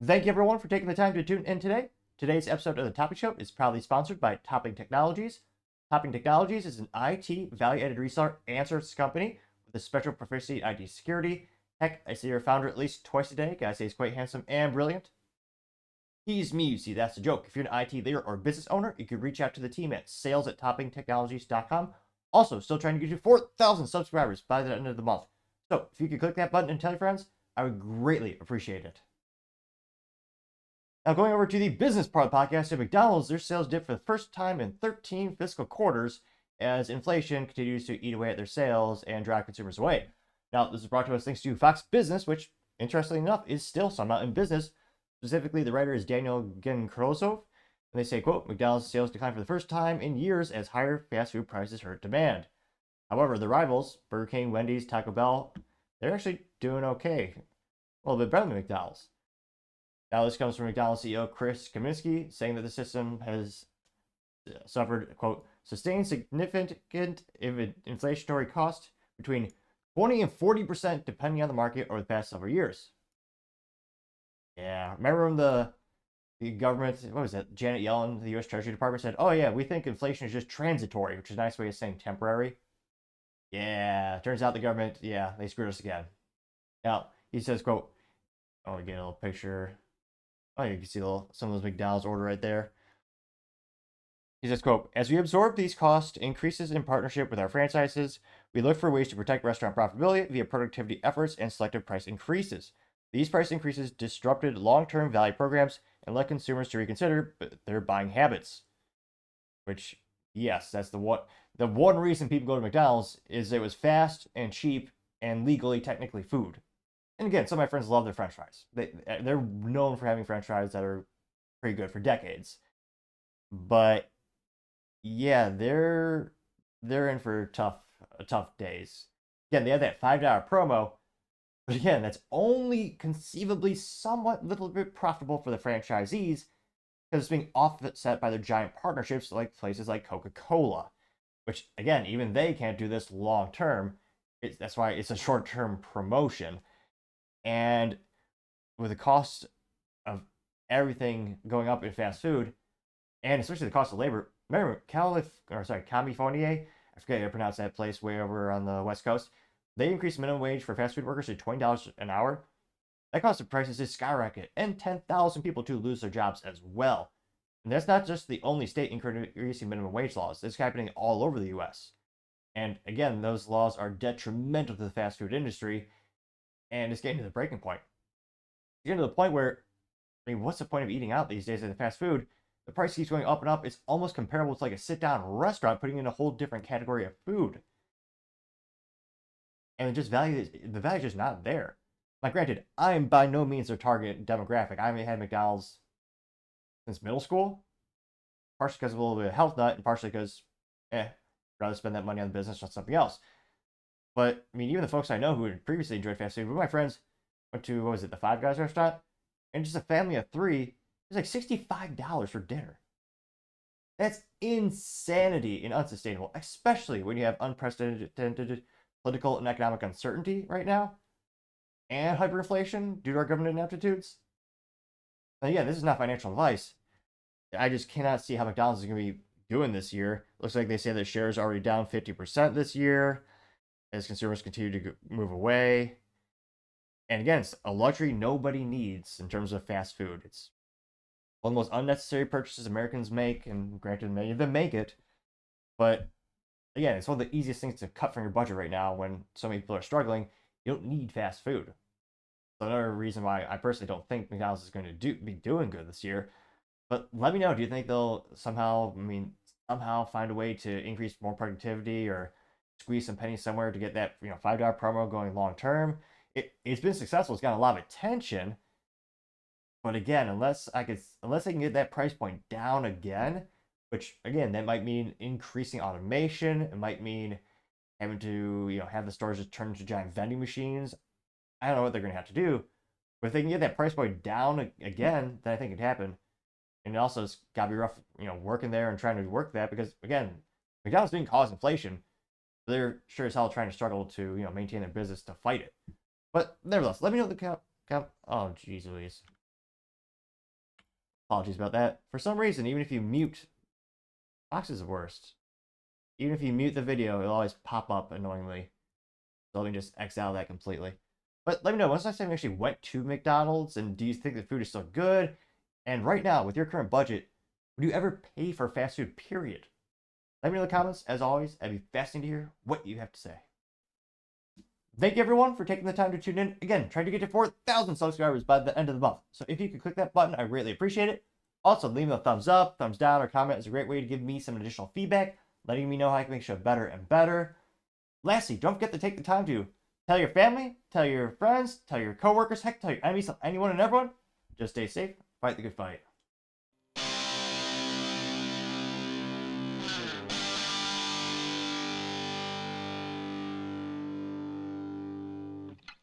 Thank you everyone for taking the time to tune in today. Today's episode of the Topic Show is proudly sponsored by Topping Technologies. Topping Technologies is an IT value-added reseller and services company with a special proficiency in IT security. Heck, I see your founder at least twice a day. Gotta say he's quite handsome and brilliant. He's me, you see, that's the joke. If you're an IT leader or business owner, you can reach out to the team at sales@toppingtechnologies.com. Also, still trying to get you 4,000 subscribers by the end of the month. So if you could click that button and tell your friends, I would greatly appreciate it. Now, going over to the business part of the podcast, at McDonald's, their sales dipped for the first time in 13 fiscal quarters as inflation continues to eat away at their sales and drive consumers away. Now, this is brought to us thanks to Fox Business, which, interestingly enough, is still somehow in business. Specifically, the writer is Daniel Genkrosov, and they say, quote, McDonald's sales declined for the first time in years as higher fast food prices hurt demand. However, the rivals, Burger King, Wendy's, Taco Bell, they're actually doing okay. A little bit better than McDonald's. Now, this comes from McDonald's CEO Chris Kaminsky, saying that the system has suffered, quote, sustained significant inflationary cost between 20 and 40% depending on the market over the past several years. Yeah, remember when the government, what was that, Janet Yellen, the U.S. Treasury Department said, oh yeah, we think inflation is just transitory, which is a nice way of saying temporary. Yeah, turns out the government, yeah, they screwed us again. Now, he says, quote, oh, we get a little picture. Oh, you can see some of those McDonald's order right there. He says, quote, as we absorb these cost increases in partnership with our franchises, we look for ways to protect restaurant profitability via productivity efforts and selective price increases. These price increases disrupted long-term value programs and led consumers to reconsider their buying habits. Which, yes, that's the one reason people go to McDonald's is it was fast and cheap and legally technically food. And again, some of my friends love their French fries. They're known for having French fries that are pretty good for decades. But yeah, they're in for tough days. Again, they have that $5 promo, but again, that's only conceivably somewhat little bit profitable for the franchisees because it's being offset by their giant partnerships like places like Coca-Cola, which again, even they can't do this long term. That's why it's a short-term promotion. And with the cost of everything going up in fast food, and especially the cost of labor, remember California, I forget how to pronounce that place way over on the West Coast. They increased minimum wage for fast food workers to $20 an hour. That caused the prices to skyrocket and 10,000 people to lose their jobs as well. And that's not just the only state increasing minimum wage laws. It's happening all over the U.S. And again, those laws are detrimental to the fast food industry, and it's getting to the breaking point. It's getting to the point where, I mean, what's the point of eating out these days at the fast food? The price keeps going up and up. It's almost comparable to like a sit-down restaurant, putting in a whole different category of food. And it just the value is just not there. Like, granted, I'm by no means their target demographic. I haven't had McDonald's since middle school, partially because of a little bit of health nut, and partially because, I'd rather spend that money on the business on something else. But I mean, even the folks I know who had previously enjoyed fast food, my friends went to, what was it, the Five Guys restaurant, and just a family of three, it's like $65 for dinner. That's insanity and unsustainable, especially when you have unprecedented political and economic uncertainty right now and hyperinflation due to our government ineptitudes. And again, this is not financial advice. I just cannot see how McDonald's is going to be doing this year. Looks like they say their shares are already down 50% this year as consumers continue to move away. And again, it's a luxury nobody needs in terms of fast food. It's one of the most unnecessary purchases Americans make, and granted, many of them make it. But again, it's one of the easiest things to cut from your budget right now when so many people are struggling. You don't need fast food. So another reason why I personally don't think McDonald's is going to be doing good this year. But let me know, do you think they'll somehow find a way to increase more productivity or squeeze some pennies somewhere to get that $5 promo going long term? It's been successful. It's got a lot of attention. But again, unless they can get that price point down again, which again, that might mean increasing automation. It might mean having to have the stores just turn into giant vending machines. I don't know what they're going to have to do. But if they can get that price point down again, then I think it can happen. And also, it's got to be rough, working there and trying to work that because, again, McDonald's didn't cause inflation. They're sure as hell trying to struggle to, maintain their business to fight it. But nevertheless, let me know the count. Oh, jeez Louise. Apologies about that. For some reason, even if you mute, Fox is the worst. Even if you mute the video, it'll always pop up annoyingly. So let me just X out of that completely. But let me know, when's the last time you actually went to McDonald's, and do you think the food is still good? And right now, with your current budget, would you ever pay for fast food, period? Let me know in the comments. As always, I'd be fascinated to hear what you have to say. Thank you, everyone, for taking the time to tune in. Again, trying to get to 4,000 subscribers by the end of the month. So if you could click that button, I greatly appreciate it. Also, leaving a thumbs up, thumbs down, or comment is a great way to give me some additional feedback, letting me know how I can make the show better and better. Lastly, don't forget to take the time to tell your family, tell your friends, tell your coworkers, heck, tell your enemies, tell anyone and everyone. Just stay safe, fight the good fight.